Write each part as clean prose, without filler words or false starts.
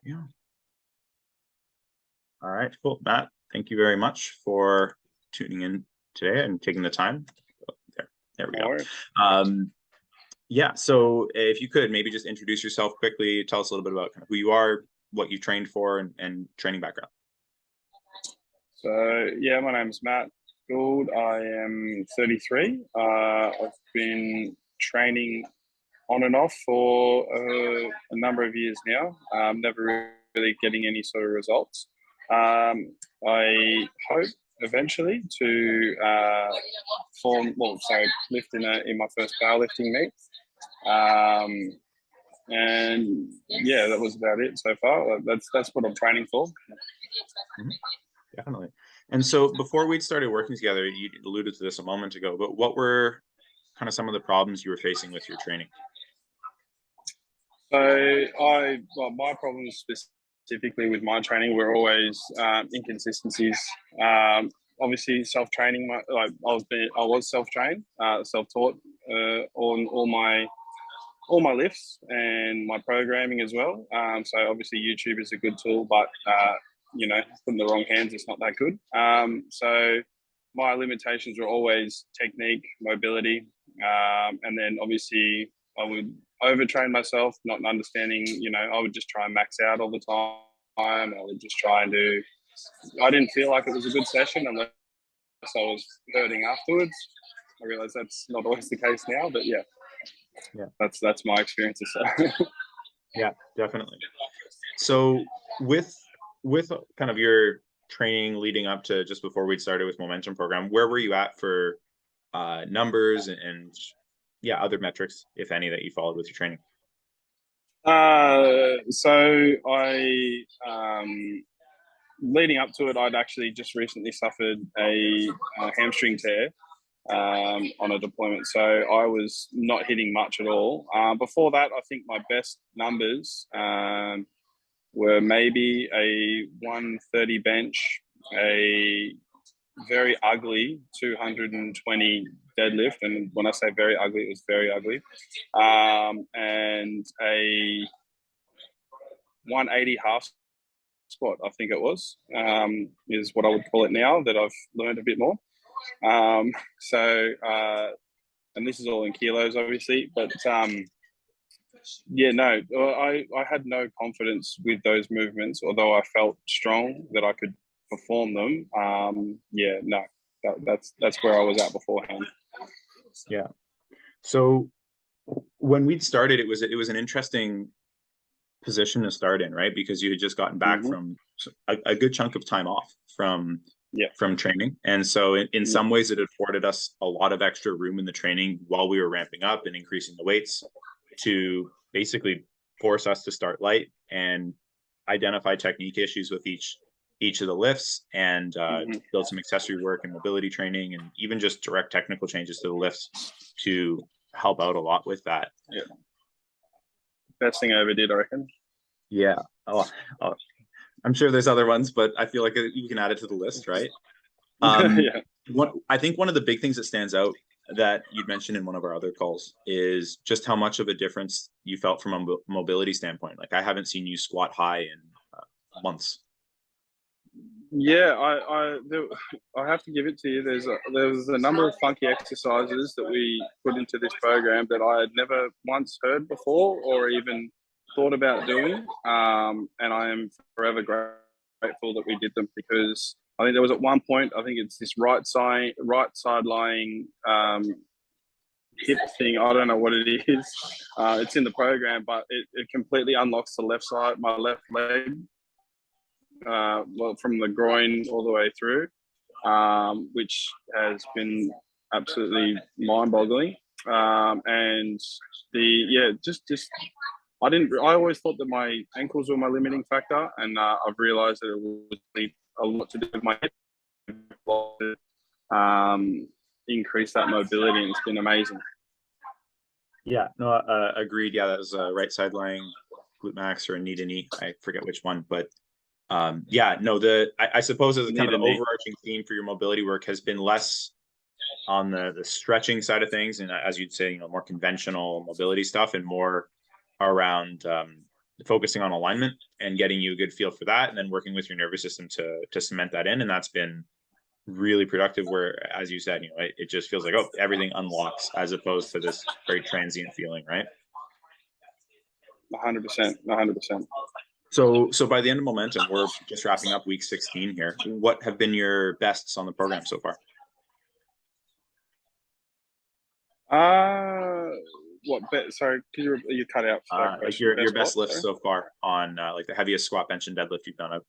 Yeah. All right, cool. Matt, thank you very much for tuning in today and taking the time. Oh, there we No go. worries. Yeah, so if you could maybe just introduce yourself quickly, tell us a little bit about kind of who you are, what you trained for, and training background. So yeah, my name's Matt Gould. I am 33. I've been training on and off for a number of years now. Never really getting any sort of results. I hope eventually to lift in my first powerlifting meet. Um, and yeah, that was about it so far. That's what I'm training for. Mhm. Definitely. And so before we started working together, you alluded to this a moment ago, but what were kind of some of the problems you were facing with your training? My problems specifically with my training were always inconsistencies. Obviously, self training. I was self trained, self taught on all my lifts and my programming as well. So obviously, YouTube is a good tool, but put in the wrong hands, it's not that good. So my limitations were always technique, mobility, and then obviously I would overtrain myself, not understanding. I would just try and max out all the time. I would just try and do. I didn't feel like it was a good session unless I was hurting afterwards. I realize that's not always the case now, but yeah, Yeah. that's my experiences. So. Yeah, definitely. So with kind of your training leading up to just before we'd started with Momentum program, where were you at for numbers and yeah, other metrics, if any, that you followed with your training? So leading up to it, I'd actually just recently suffered a hamstring tear on a deployment. So I was not hitting much at all. Before that, I think my best numbers were maybe a 130 bench, a very ugly 220 deadlift. And when I say very ugly, it was very ugly. And a 180 half squat, I think it was, is what I would call it now that I've learned a bit more. Um, so, and this is all in kilos, obviously, but yeah, no, I had no confidence with those movements, although I felt strong that I could perform them. Yeah, no, that's where I was at beforehand. Yeah. So when we'd started, it was an interesting position to start in, right? Because you had just gotten back Mm-hmm. from a good chunk of time off Yeah, from training. And so in yeah, some ways it afforded us a lot of extra room in the training while we were ramping up and increasing the weights to basically force us to start light and identify technique issues with each of the lifts and mm-hmm. build some accessory work and mobility training and even just direct technical changes to the lifts to help out a lot with that. Yeah. Best thing I ever did, I reckon. Yeah. Oh, oh, I'm sure there's other ones, but I feel like you can add it to the list, right? Um, Yeah. I think one of the big things that stands out that you'd mentioned in one of our other calls is just how much of a difference you felt from a mobility standpoint. Like I haven't seen you squat high in months. Yeah, I have to give it to you. There's a number of funky exercises that we put into this program that I had never once heard before or even thought about doing. And I am forever grateful that we did them because I think there was at one point I think it's this right side lying hip thing. I don't know what it is. It's in the program, but it completely unlocks the left side, my left leg, well, from the groin all the way through, which has been absolutely mind-boggling. And just I didn't. I always thought that my ankles were my limiting factor, and I've realised that it was a lot to do with my head. Increase that mobility, and it's been amazing. Yeah, no, agreed. Yeah, that was a right side lying glute max or a knee to knee. I forget which one, but yeah, no, I suppose as a kind of the overarching theme for your mobility work has been less on the stretching side of things, and as you'd say, more conventional mobility stuff, and more around focusing on alignment and getting you a good feel for that, and then working with your nervous system to cement that in. And that's been really productive, where, as you said, it just feels like, oh, everything unlocks, as opposed to this very transient feeling, right? 100%. 100%. So by the end of Momentum, we're just wrapping up week 16 here. What have been your bests on the program so far? Sorry, can you cut out? Like your best lifts so far on like the heaviest squat, bench, and deadlift you've done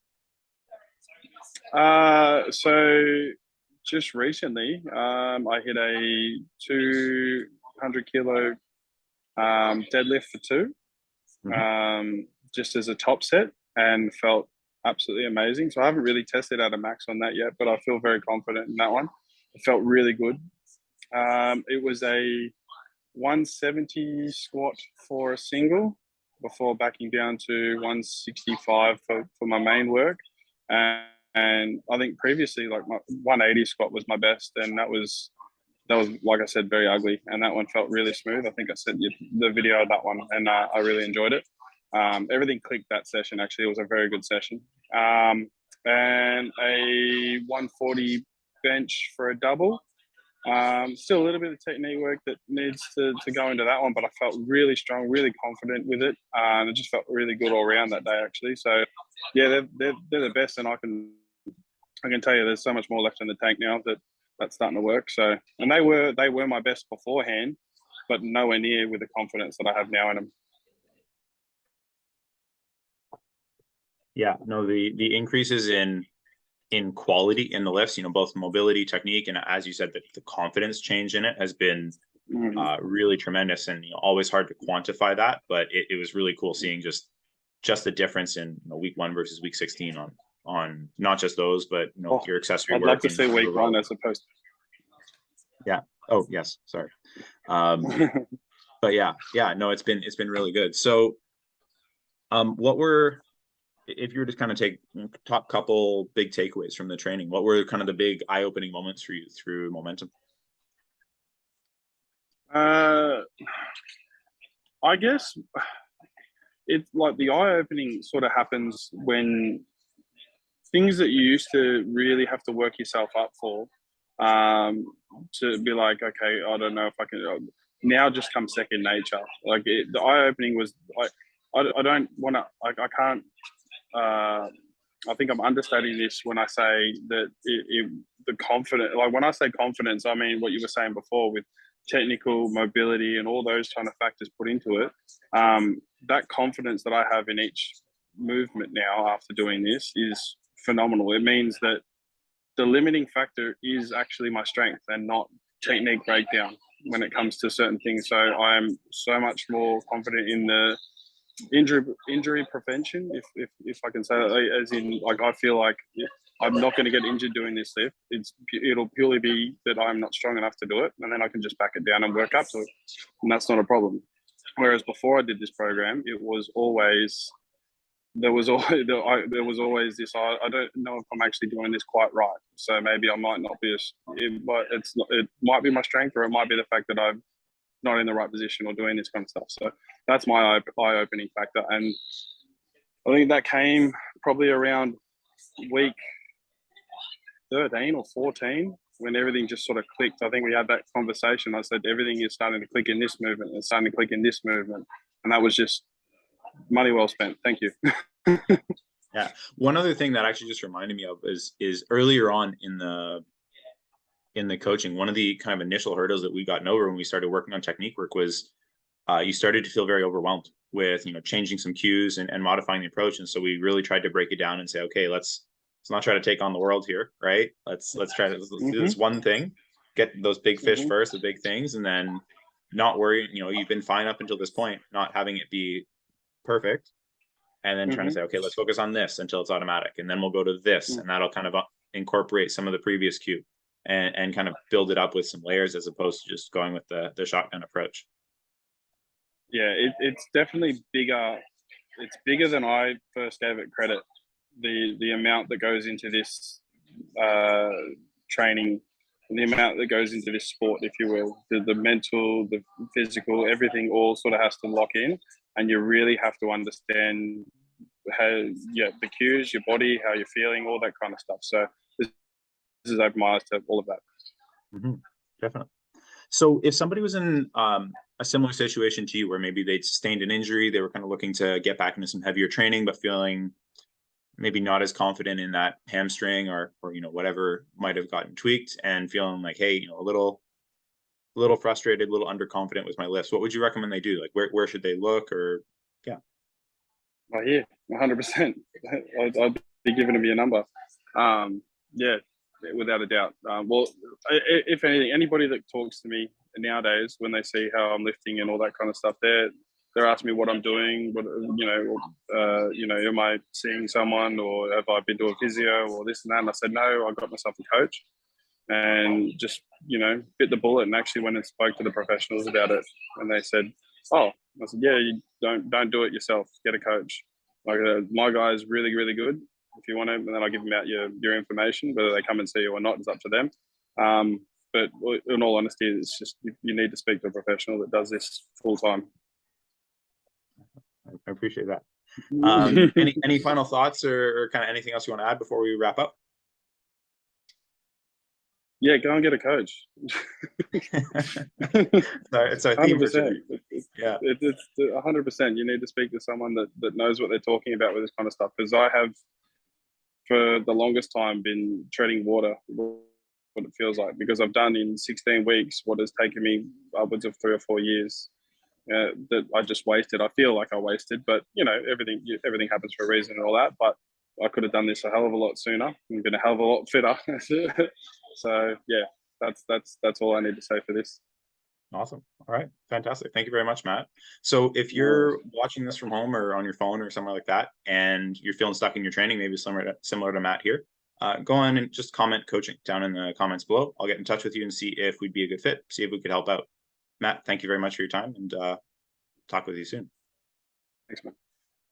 out? So just recently, I hit a 200 kilo deadlift for 2, just as a top set, and felt absolutely amazing. So I haven't really tested out a max on that yet, but I feel very confident in that one. It felt really good. It was a 170 squat for a single before backing down to 165 for my main work. And I think previously, like, my 180 squat was my best, and that was, like I said, very ugly. And that one felt really smooth. I think I sent you the video of that one, and I really enjoyed it. Everything clicked that session. Actually, it was a very good session. And a 140 bench for a double. Still a little bit of technique work that needs to go into that one, but I felt really strong, really confident with it. It just felt really good all around that day, actually. So yeah, they're the best, and I can tell you there's so much more left in the tank now that's starting to work. So, and they were my best beforehand, but nowhere near with the confidence that I have now in them. Yeah, no, the increases in quality in the lifts, both mobility, technique, and, as you said, the confidence change in it has been really tremendous, and always hard to quantify that, but it was really cool seeing just the difference in week 1 versus week 16 on not just those, but your accessory I'd work. love to see week 1 as opposed to... Yeah. Oh yes, sorry. But yeah, no, it's been really good. So if you were to kind of take top couple big takeaways from the training, what were kind of the big eye-opening moments for you through Momentum? I guess it's like the eye-opening sort of happens when things that you used to really have to work yourself up for, to be like, okay, I don't know if I can, now just come second nature. Like the eye-opening was like, I don't want to, like, I can't, I think I'm understating this when I say that the confidence, like when I say confidence, I mean what you were saying before with technical mobility and all those kind of factors put into it. That confidence that I have in each movement now after doing this is phenomenal. It means that the limiting factor is actually my strength and not technique breakdown when it comes to certain things. So I am so much more confident in the injury prevention, if I can say that, as in, like, I feel like I'm not going to get injured doing this lift. It'll purely be that I'm not strong enough to do it, and then I can just back it down and work up to it, and that's not a problem. Whereas before I did this program, it was always there was always this. I don't know if I'm actually doing this quite right, so maybe I might not be it might be my strength, or it might be the fact that I'm not in the right position or doing this kind of stuff. So that's my eye-opening factor. And I think that came probably around week 13 or 14 when everything just sort of clicked. I think we had that conversation. I said, everything is starting to click in this movement. It's starting to click in this movement. And that was just money well spent. Thank you. Yeah. One other thing that actually just reminded me of is earlier on in the coaching, one of the kind of initial hurdles that we gotten over when we started working on technique work was you started to feel very overwhelmed with changing some cues and modifying the approach. And so we really tried to break it down and say, okay, let's not try to take on the world here, right? Let's try to do this one thing, get those big fish first, the big things, and then not worry. You've been fine up until this point, not having it be perfect, and then trying to say, okay, let's focus on this until it's automatic, and then we'll go to this, and that'll kind of incorporate some of the previous cue. And kind of build it up with some layers as opposed to just going with the shotgun approach. Yeah, it's definitely bigger. It's bigger than I first gave it credit. The amount that goes into this training, the amount that goes into this sport, if you will, the mental, the physical, everything all sort of has to lock in. and you really have to understand how, yeah, the cues, your body, how you're feeling, all that kind of stuff. So this is open my eyes to all of that. Definitely. So if somebody was in a similar situation to you, where maybe they'd sustained an injury, they were kind of looking to get back into some heavier training, but feeling maybe not as confident in that hamstring or whatever might have gotten tweaked, and feeling like, hey, a little frustrated, a little underconfident with my lifts, what would you recommend they do? Like where should they look? Or Oh yeah, 100%. I'd be giving them your number. Yeah, without a doubt. Well, if anything, anybody that talks to me nowadays, when they see how I'm lifting and all that kind of stuff, they're asking me what I'm doing, what am I seeing someone, or have I been to a physio or this and that? And I said no, I got myself a coach, and just bit the bullet and actually went and spoke to the professionals about it, and they said, oh, I said, yeah, you don't do it yourself, get a coach. Like my guy is really, really good. If you want to, and then I'll give them out your information. Whether they come and see you or not is up to them. But in all honesty, it's just you need to speak to a professional that does this full time. I appreciate that. Any final thoughts or kind of anything else you want to add before we wrap up? Yeah, go and get a coach. It's our theme. 100%. Yeah, it's 100%. You need to speak to someone that knows what they're talking about with this kind of stuff. Because I have, for the longest time, been treading water, what it feels like, because I've done in 16 weeks what has taken me upwards of 3 or 4 years that I just wasted. I feel like I wasted, but everything happens for a reason and all that. But I could have done this a hell of a lot sooner and been a hell of a lot fitter. So yeah, that's all I need to say for this. Awesome. All right, fantastic. Thank you very much, Matt. So if you're watching this from home or on your phone or somewhere like that, and you're feeling stuck in your training, maybe similar to Matt here, go on and just comment coaching down in the comments below. I'll get in touch with you and see if we'd be a good fit, see if we could help out. Matt, thank you very much for your time, and talk with you soon. Thanks, man.